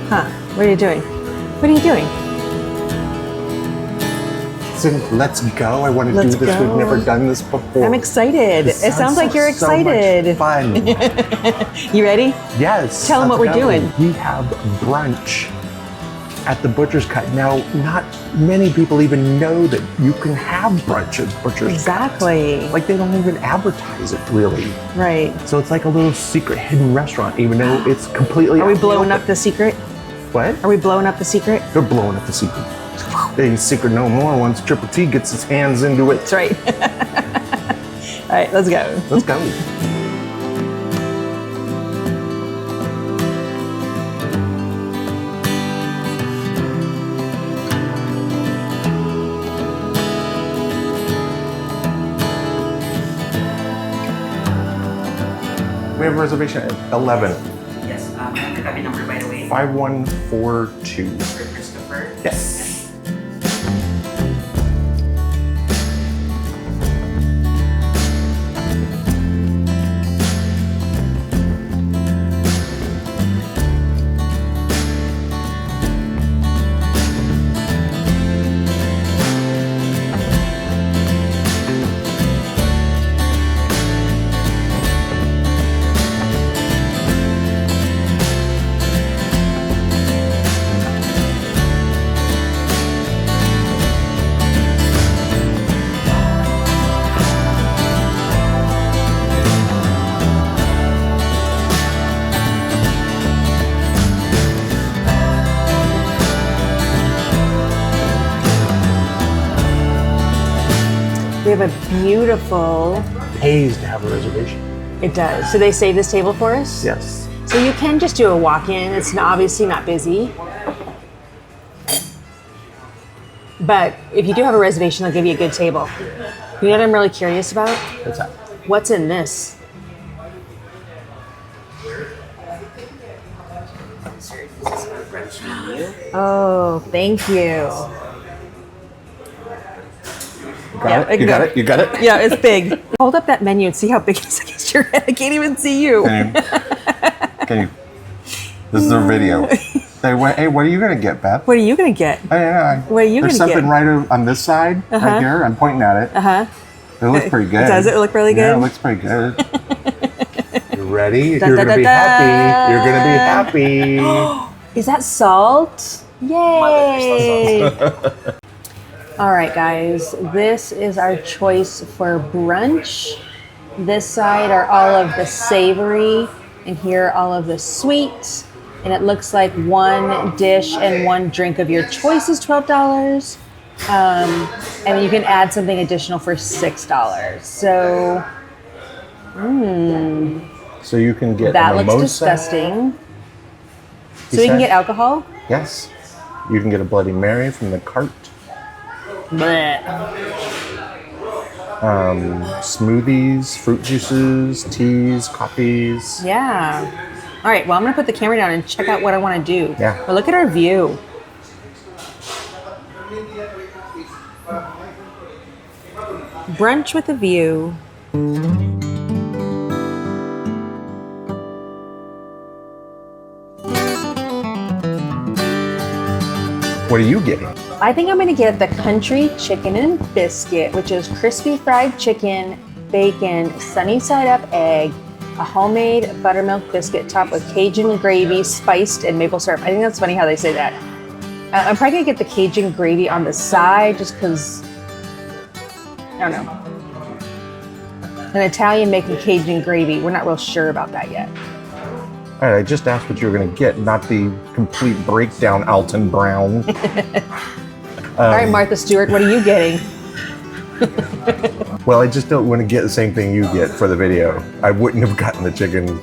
Huh? What are you doing? What are you doing? So let's go. I want to do this. Go. We've never done this before. I'm excited. It sounds like you're excited. So much fun. You ready? Yes. Tell them what we're doing. We have brunch at the Butcher's Cut. Now, not many people even know that you can have brunch at Butcher's Cut. Exactly. Like they don't even advertise it really. Right. So it's like a little secret hidden restaurant, even though it's completely. Are we blowing up the secret? What? Are we blowing up the secret? They're blowing up the secret. They ain't secret no more once Triple T gets his hands into it. That's right. All right, let's go. Let's go. We have a reservation at 11. Yes, I have your copy number, by the way. 5142. For Christopher. Yes. We have a beautiful. Pays to have a reservation. It does. So they save this table for us? Yes. So you can just do a walk-in. It's obviously not busy. But if you do have a reservation, they'll give you a good table. You know what I'm really curious about? What's that? What's in this? Sir, this is our brunch menu. Oh, thank you. Got it? You got it? You got it? Yeah, it's big. Hold up that menu and see how big it is against your head. I can't even see you. Can you? This is their video. They went, hey, what are you going to get, Beth? What are you going to get? What are you There's gonna something get? right on this side, right here. I'm pointing at it. Uh-huh. It looks pretty good. Does it look really good? Yeah, it looks pretty good. You ready? You're going to be happy. You're going to be happy. Is that salt? Yay! All right, guys, this is our choice for brunch. This side are all of the savory, and here all of the sweet. And it looks like one dish and one drink of your choice is $12. And you can add something additional for $6. So, So you can get that a looks mimosa. disgusting. So You you can said? get alcohol? Yes. You can get a Bloody Mary from the cart. Blech. Smoothies, fruit juices, teas, coffees. Yeah. All right, well, I'm going to put the camera down and check out what I want to do. Yeah. But look at our view. Brunch with a view. What are you getting? I think I'm going to get the country chicken and biscuit, which is crispy fried chicken, bacon, sunny side up egg, a homemade buttermilk biscuit topped with Cajun gravy, spiced and maple syrup. I think that's funny how they say that. I'm probably going to get the Cajun gravy on the side just because, I don't know. An Italian making Cajun gravy, we're not real sure about that yet. All right, I just asked what you were going to get, not the complete breakdown Alton Brown. All right, Martha Stewart, what are you getting? Well, I just don't want to get the same thing you get for the video. I wouldn't have gotten the chicken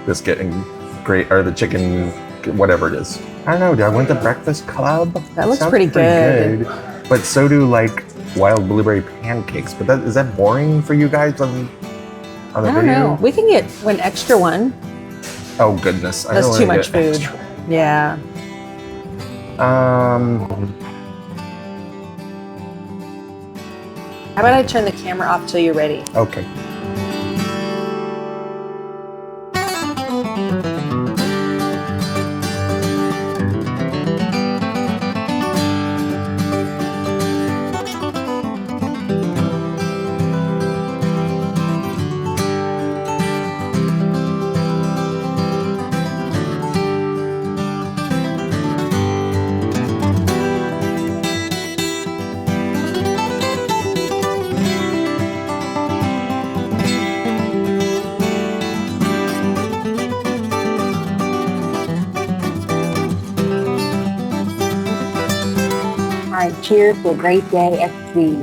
biscuit and or the chicken, whatever it is. I don't know. Do I want the breakfast club? That looks Sounds pretty good. But so do like wild blueberry pancakes. But is that boring for you guys on the I don't video? know. We can get an extra one. Oh goodness, I don't That's wanna too much get food. extra. Yeah. How about I turn the camera off till you're ready? Okay. Cheers to a great day at sea.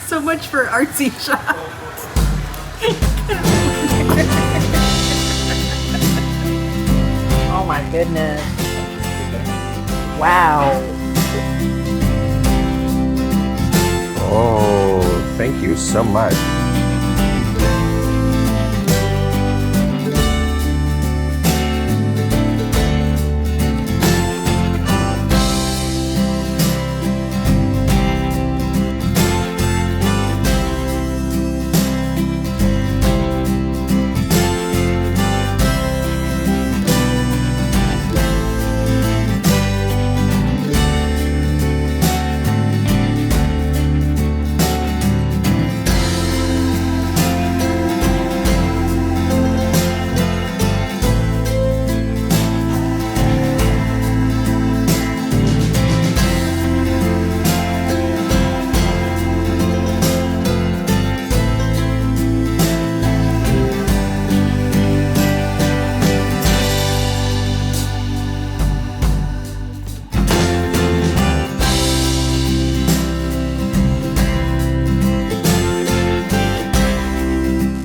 So much for artsy shots. Oh my goodness. Wow. Oh, thank you so much.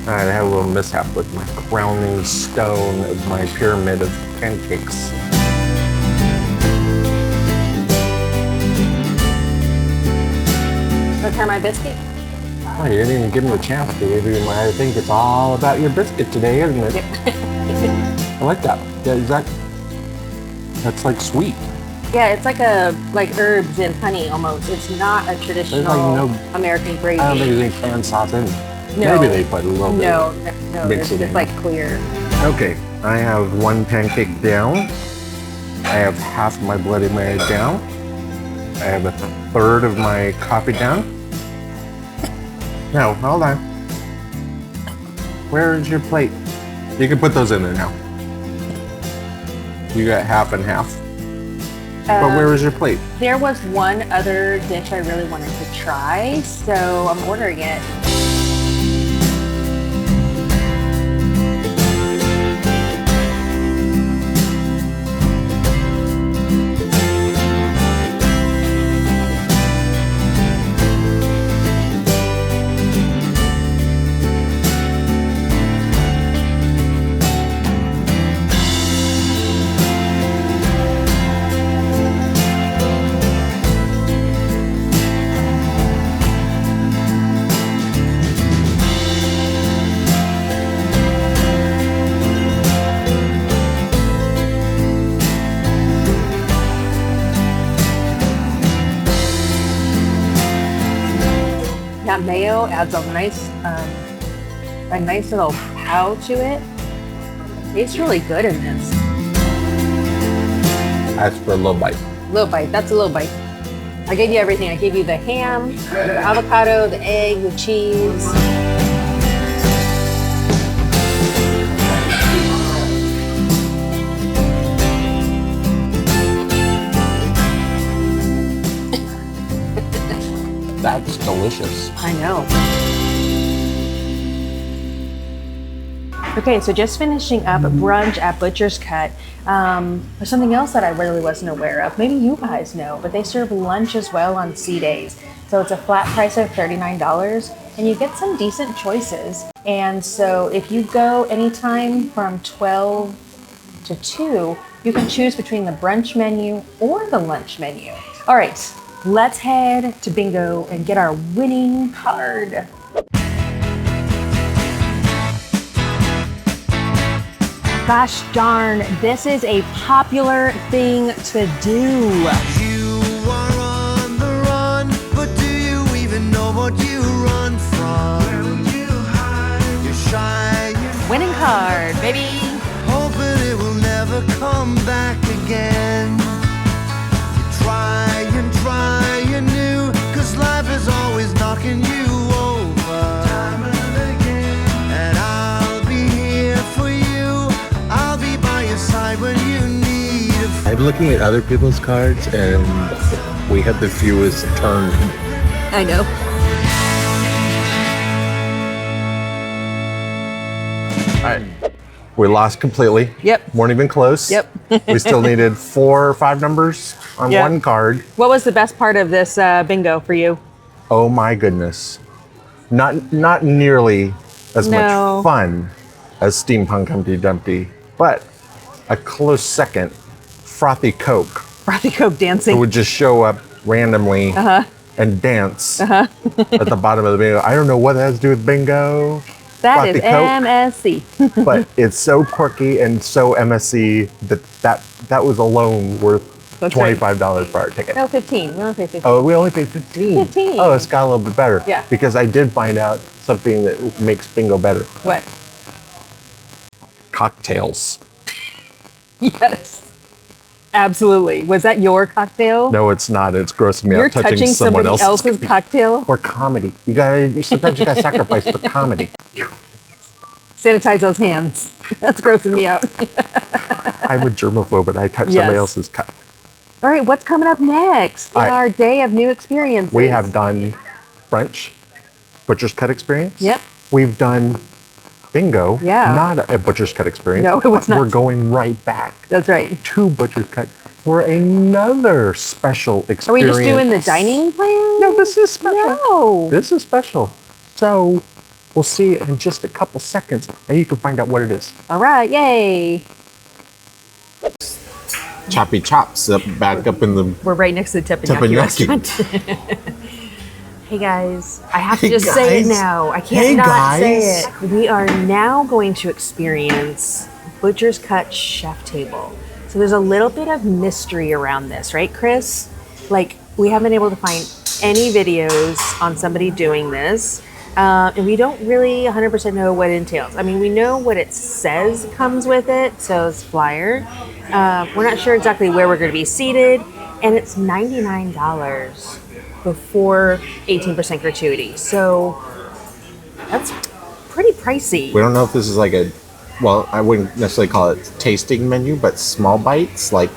I had a little mishap with my crowning stone of my pyramid of pancakes. Wanna try my biscuit? Oh, you didn't even give me a chance to give you my, I think it's all about your biscuit today, isn't it? I like that. Yeah, that's like sweet. Yeah, it's like herbs and honey almost. It's not a traditional American gravy. I don't think there's any cran sauce in it. No. Maybe they put a little bit. No, mix it's it just in. like clear. Okay, I have one pancake down. I have half my Bloody Mary down. I have a third of my coffee down. No, hold on. Where is your plate? You can put those in there now. You got half and half. But where is your plate? There was one other dish I really wanted to try, so I'm ordering it. That mayo adds a nice little pow to it. It tastes really good in this. That's for a little bite. Little bite, that's a little bite. I gave you everything. I gave you the ham, the avocado, the egg, the cheese. That's delicious. I know. Okay, so just finishing up brunch at Butcher's Cut. There's something else that I really wasn't aware of. Maybe you guys know, but they serve lunch as well on sea days. So it's a flat price of $39 and you get some decent choices. And so if you go anytime from 12 to 2, you can choose between the brunch menu or the lunch menu. All right, let's head to bingo and get our winning card. Gosh darn, this is a popular thing to do. You are on the run, but do you even know what you run from? Where would you hide? You're shy, Winning card, baby. hoping it will never come back again. You try and new, 'cause life is always knocking you over. looking at other people's cards, and we had the fewest turn. I know. All right. We lost completely. Yep. Weren't even close. Yep. We still needed 4 or 5 numbers on Yep. one card. What was the best part of this bingo for you? Oh my goodness. Not nearly as No. much fun as Steampunk Humpty Dumpty, but a close second, Frothy Coke, Frothy Coke who dancing. would just show up randomly and dance at the bottom of the bingo. I don't know what that has to do with bingo. That is Frothy Coke. MSC. But it's so quirky and so MSC that was alone worth That's right. $25 for our ticket. No, 15. We only paid 15. Oh, we only paid 15. 15. Oh, it's got a little bit better. Yeah. Because I did find out something that makes bingo better. What? Cocktails. Yes. Absolutely. Was that your cocktail? No, it's not. It's grossing me You're out touching someone somebody else's cocktail? Or comedy. Sometimes you gotta sacrifice for comedy. Sanitize those hands. That's grossing me out. I'm a germaphobe, but I touch Yes. somebody else's cup. All right, what's coming up next in All right. our day of new experiences? We have done brunch, butcher's cut experience. Yep. We've done bingo. Yeah. Not a butcher's cut experience. No, it was but not. We're going right back That's right. to butcher's cut for another special experience. Are we just doing the dining plan? No, this is special. No. This is special. So we'll see in just a couple seconds, and you can find out what it is. All right, yay. Choppy chops back up in the. We're right next to the teppanyaki restaurant. Hey guys, I have to Hey just say it guys. now. I can't Hey not guys. say it. We are now going to experience Butcher's Cut Chef Table. So there's a little bit of mystery around this, right, Chris? Like, we haven't been able to find any videos on somebody doing this. And we don't really 100% know what it entails. I mean, we know what it says comes with it, so it's flyer. We're not sure exactly where we're going to be seated, and it's $99 before 18% gratuity. So that's pretty pricey. We don't know if this is like well, I wouldn't necessarily call it tasting menu, but small bites, like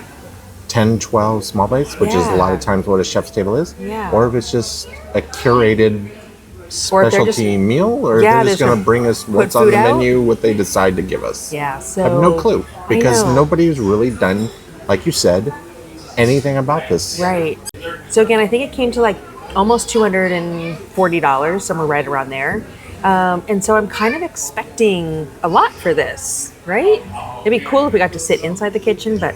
10, 12 small bites, which is a lot of times what a chef's table is. Yeah. Or if it's just a curated Or if they're specialty meal, or if Yeah, they're just they're going to just bring us put what's on food the out. menu, what they decide to give us. Yeah, so I have no clue, because know. nobody's really done, like you said, anything about this. Right. So again, I think it came to like almost $240, somewhere right around there. And so I'm kind of expecting a lot for this, right? It'd be cool if we got to sit inside the kitchen, but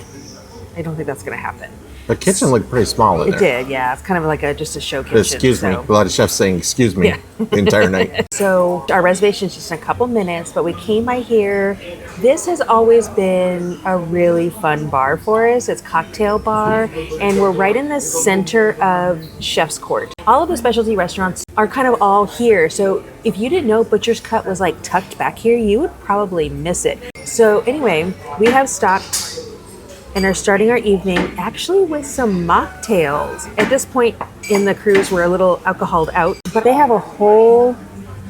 I don't think that's going to happen. The kitchen looked pretty small in It there. did, yeah. It's kind of like just a show kitchen. Excuse me. so- A lot of chefs saying excuse me Yeah. the entire night. So our reservation is just in a couple minutes, but we came by here. This has always been a really fun bar for us. It's cocktail bar, and we're right in the center of Chef's Court. All of the specialty restaurants are kind of all here. So if you didn't know Butcher's Cut was like tucked back here, you would probably miss it. So anyway, we have stopped and are starting our evening actually with some mocktails. At this point in the cruise, we're a little alcoholed out, but they have a whole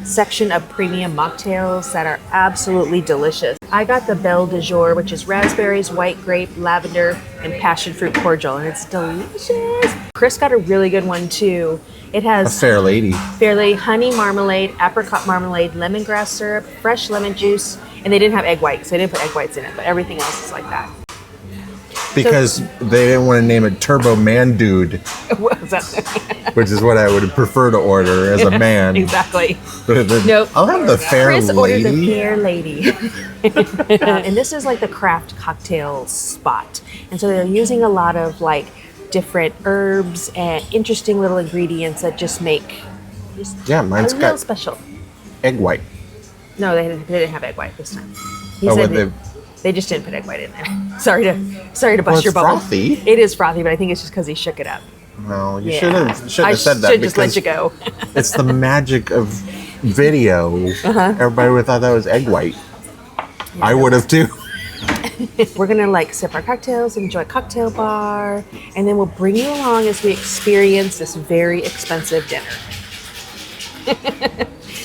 section of premium mocktails that are absolutely delicious. I got the Belle de Jour, which is raspberries, white grape, lavender, and passion fruit cordial, and it's delicious. Chris got a really good one too. It A has fair lady. fairly honey marmalade, apricot marmalade, lemongrass syrup, fresh lemon juice, and they didn't have egg whites. So they didn't put egg whites in it, but everything else is like that. Because they didn't want to name it Turbo Man Dude, What was that? which is what I would prefer to order as a man. Exactly. Nope. Nope. I'll have the fair Chris ordered the lady. fair lady. And this is like the craft cocktail spot. And so they're using a lot of like different herbs and interesting little ingredients that just make just Yeah, mine's a little got special. egg white. No, they didn't have egg white this time. He Oh, said what they just didn't put egg white in there. Sorry to bust Well, it's your bubble. frothy. It is frothy, but I think it's just because he shook it up. No, you Yeah. should have I said that. should just let because you go. It's the magic of video. Everybody would have thought that was egg white. I would have too. We're gonna like sip our cocktails, enjoy a cocktail bar, and then we'll bring you along as we experience this very expensive dinner.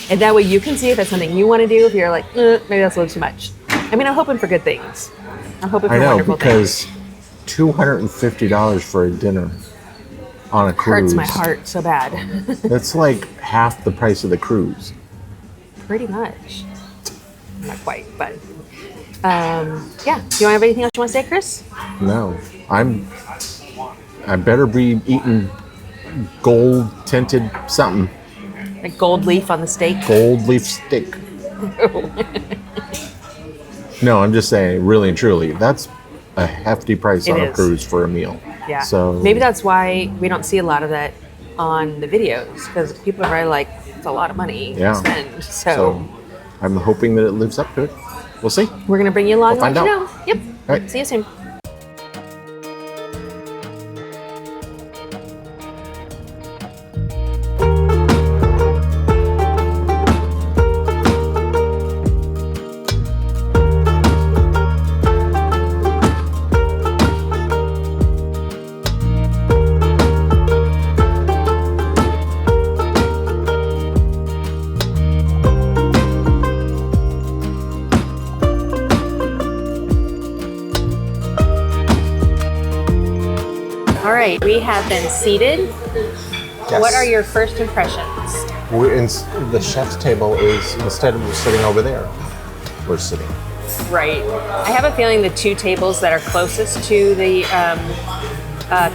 And that way you can see if it's something you want to do. If you're like, maybe that's a little too much. I mean, I'm hoping for good things. I'm hoping for I know, wonderful because things. $250 for a dinner on a cruise. Hurts my heart so bad. That's like half the price of the cruise. Pretty much. Not quite, but yeah. Do you have anything else you want to say, Chris? No, I better be eating gold tinted something. Like gold leaf on the steak. Gold leaf steak. No, I'm just saying, really and truly, that's a hefty price on a cruise for a meal. Yeah. So maybe that's why we don't see a lot of that on the videos, because people are very like, it's a lot of money to spend. So I'm hoping that it lives up to it. We'll see. We're gonna bring you along. We'll find and let out. you know. Yep. All right. See you soon. All right, we have been seated. Yes. What are your first impressions? The chef's table is, instead of sitting over there, we're sitting. Right. I have a feeling the two tables that are closest to the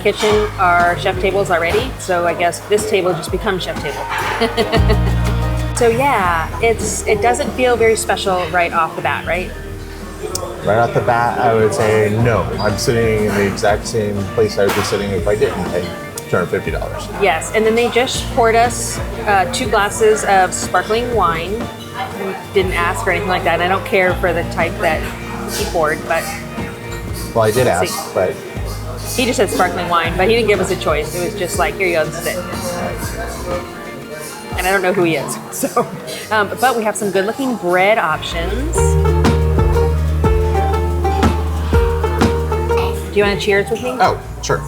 kitchen are chef tables already. So I guess this table just becomes chef table. So yeah, it doesn't feel very special right off the bat, right? Right off the bat, I would say no. I'm sitting in the exact same place I would be sitting if I didn't pay $250. Yes, and then they just poured us 2 glasses of sparkling wine. I didn't ask or anything like that. And I don't care for the type that he poured, but Well, I did Let's ask, see. but he just said sparkling wine, but he didn't give us a choice. It was just like, here you go, this is it. And I don't know who he is. So, but we have some good-looking bread options. Do you want to cheers with me? oh, sure.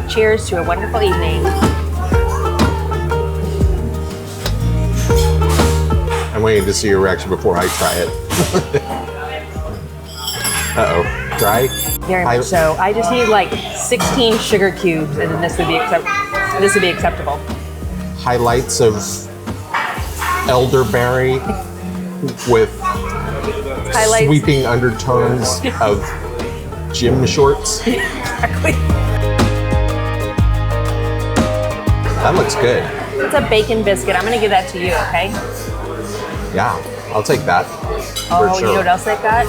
Cheers to a wonderful evening. I'm waiting to see your reaction before I try it. Uh-oh. Dry? Very much so. I just need like 16 sugar cubes, and then this would be acceptable. Highlights of elderberry with Highlights. sweeping undertones of gym shorts. Exactly. That looks good. It's a bacon biscuit. I'm gonna give that to you, okay? Yeah, I'll take that. Oh, for sure. you know what else they've got?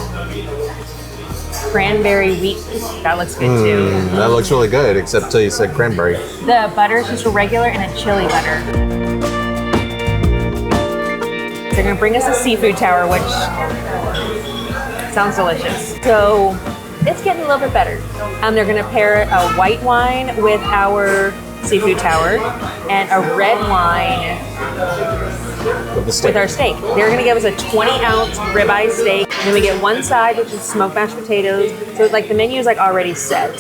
Cranberry wheat. That looks good too. That looks really good, except till you said cranberry. The butter is just a regular and a chili butter. They're gonna bring us a seafood tower, which sounds delicious. So it's getting a little bit better. They're gonna pair a white wine with our seafood tower and a red wine With the steak. with our steak. They're gonna give us a 20-ounce ribeye steak. And then we get one side, which is smoked mashed potatoes. So like the menu is like already set.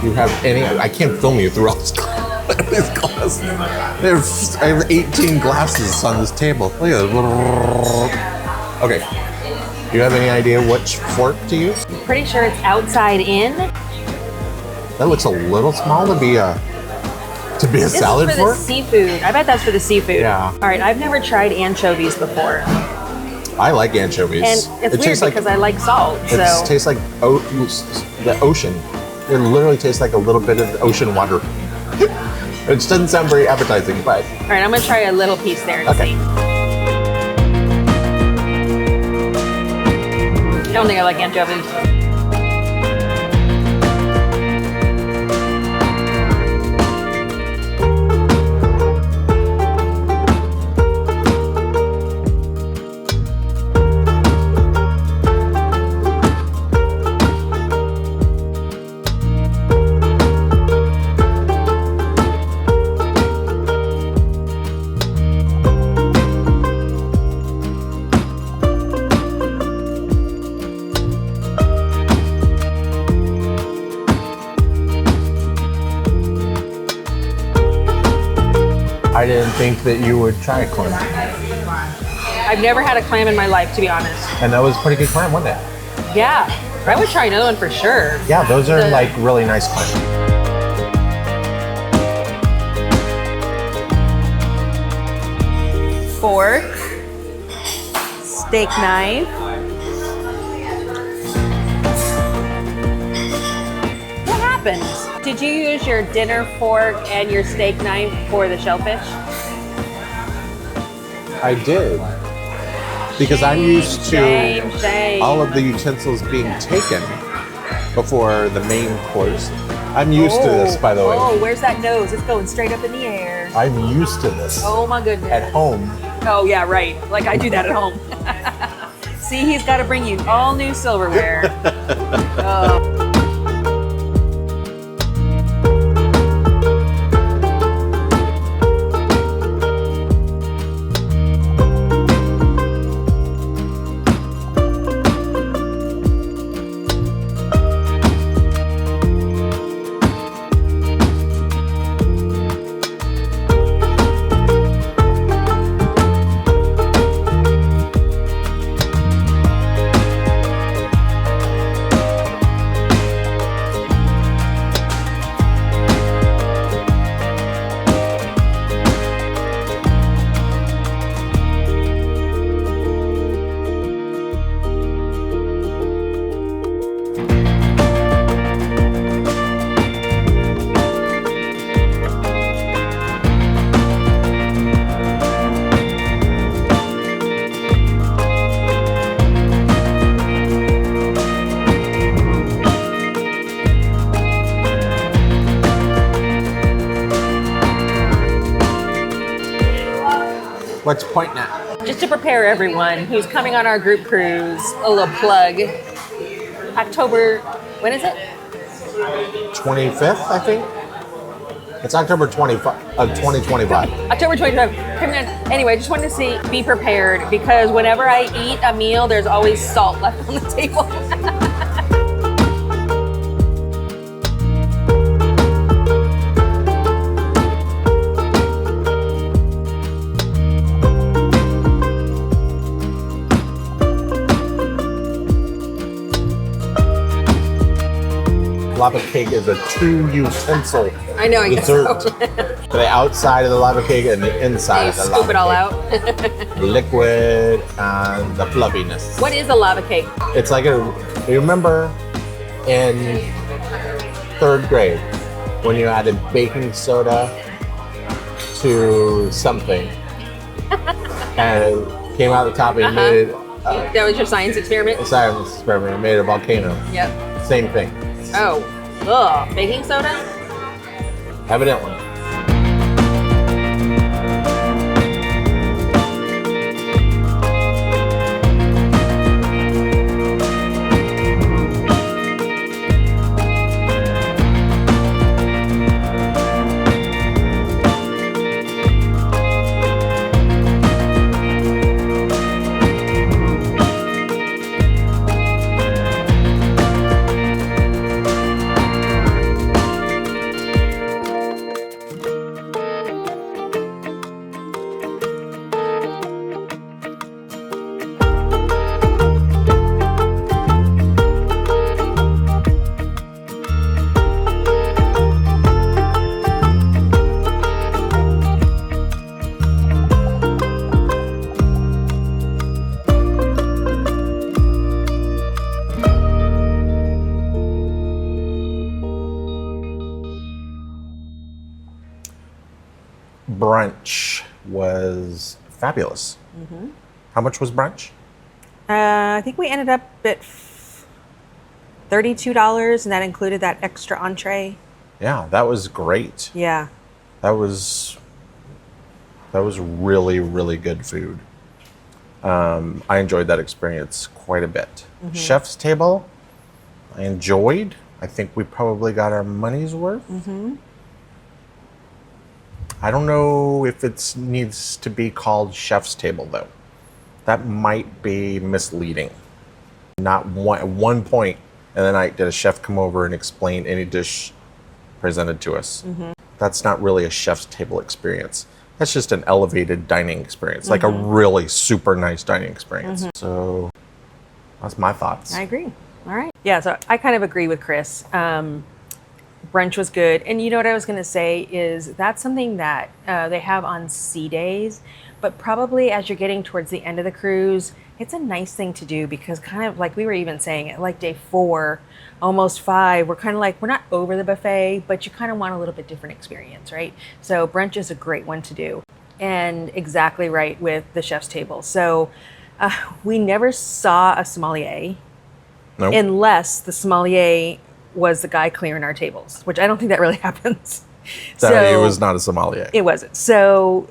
You have any? I can't film you through all this glass. I have 18 glasses on this table. Look at it. Okay. Do you have any idea which fork to use? Pretty sure it's outside in. That looks a little small to be a This salad is for fork. the seafood. I bet that's for the seafood. Yeah. All right, I've never tried anchovies before. I like anchovies. And it's weird because I like salt, It so. tastes like the ocean. It literally tastes like a little bit of ocean water. It just doesn't sound very appetizing, but All right, I'm gonna try a little piece there and Okay. see. I don't think I like anchovies. I didn't think that you would try clam. I've never had a clam in my life, to be honest. And that was a pretty good clam, wasn't it? Yeah, I would try another one for sure. Yeah, those are like really nice clams. Fork, steak knife. What happened? Did you use your dinner fork and your steak knife for the shellfish? I did. Because I'm used to Shame. all of the utensils being taken before the main course. I'm used to this, by the way. Oh, where's that nose? It's going straight up in the air. I'm used to this. Oh my goodness. At home. Oh yeah, right. Like I do that at home. See, he's got to bring you all new silverware. Oh. What's pointing at? Just to prepare everyone who's coming on our group cruise, a little plug. October, when is it? 25th, I think. It's October 25 of 2025. October 25th. Anyway, just wanted to see, be prepared because whenever I eat a meal, there's always salt left on the table. Lava cake is a 2-utensil I know, I guess dessert. so. The outside of the lava cake and the inside You of the scoop lava it all cake. out. The liquid and the fluffiness. What is a lava cake? It's like you remember in 3rd grade when you added baking soda to something and it came out the top and you made it That was your science experiment? a science experiment and made a volcano. Yep. Same thing. Oh, ugh, baking soda? Evidently. Brunch was fabulous. Mm-hmm. How much was brunch? I think we ended up at $32, and that included that extra entree. Yeah, that was great. Yeah. That was really, really good food. I enjoyed that experience quite a bit. Mm-hmm. Chef's table, I enjoyed. I think we probably got our money's worth. Mm-hmm. I don't know if it needs to be called chef's table though. That might be misleading. Not at one point in the night did a chef come over and explain any dish presented to us. Mm-hmm. That's not really a chef's table experience. That's just an elevated dining experience, like a really super nice dining experience. So that's my thoughts. I agree. All right. Yeah, so I kind of agree with Chris. Brunch was good. And you know what I was going to say is that's something that they have on sea days, but probably as you're getting towards the end of the cruise, it's a nice thing to do because kind of like we were even saying at like day 4, almost 5, we're kind of like, we're not over the buffet, but you kind of want a little bit different experience, right? So brunch is a great one to do. And exactly right with the chef's table. So we never saw a sommelier Nope. unless the sommelier was the guy clearing our tables, which I don't think that really happens. It was not a sommelier. It wasn't. So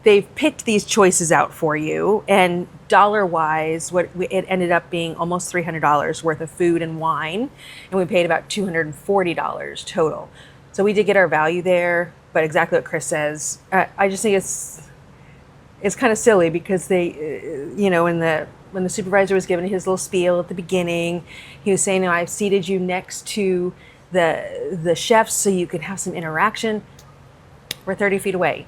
they've picked these choices out for you, and dollar-wise, it ended up being almost $300 worth of food and wine, and we paid about $240 total. So we did get our value there, but exactly what Chris says. I just think it's kind of silly because they, when the supervisor was giving his little spiel at the beginning, he was saying, I've seated you next to the chefs so you can have some interaction. We're 30 feet away.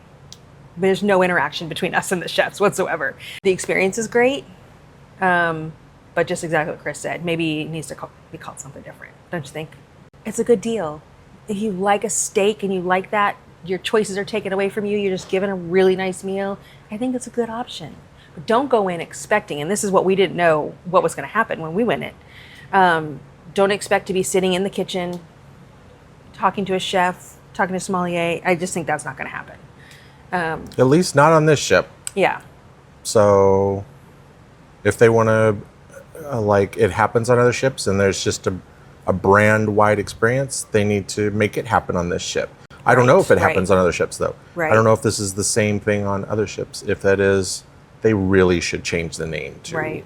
There's no interaction between us and the chefs whatsoever. The experience is great, but just exactly what Chris said. Maybe it needs to be called something different, don't you think? It's a good deal. If you like a steak and you like that, your choices are taken away from you, you're just given a really nice meal, I think it's a good option. But don't go in expecting, and this is what we didn't know what was going to happen when we went in. Don't expect to be sitting in the kitchen, talking to a chef, talking to a sommelier. I just think that's not going to happen. At least not on this ship. Yeah. So if they want to, like it happens on other ships and there's just a brand-wide experience, they need to make it happen on this ship. I don't know if it happens on other ships, though. Right. I don't know if this is the same thing on other ships. If that is, they really should change the name to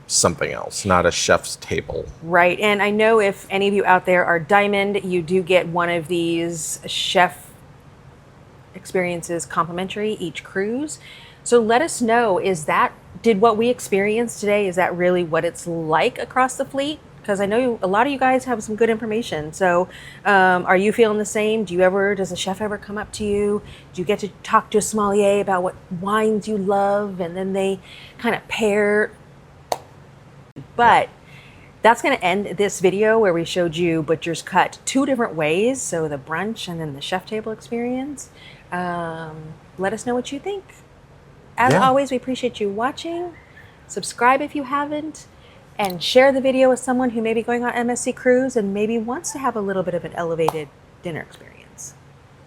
something else, not a chef's table. Right. And I know if any of you out there are Diamond, you do get one of these chef experiences complimentary each cruise. So let us know, did what we experienced today, is that really what it's like across the fleet? Because I know a lot of you guys have some good information. So are you feeling the same? Does a chef ever come up to you? Do you get to talk to a sommelier about what wines you love? And then they kind of pair. But that's going to end this video where we showed you Butcher's Cut 2 different ways. So the brunch and then the chef table experience. Let us know what you think. As always, we appreciate you watching. Subscribe if you haven't. And share the video with someone who may be going on MSC Cruise and maybe wants to have a little bit of an elevated dinner experience.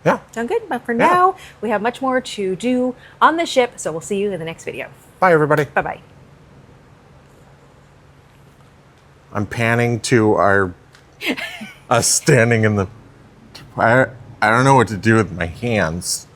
Yeah. Sound good? But for now, we have much more to do on the ship. So we'll see you in the next video. Bye, everybody. Bye-bye. I'm panning to us standing in the... I don't know what to do with my hands.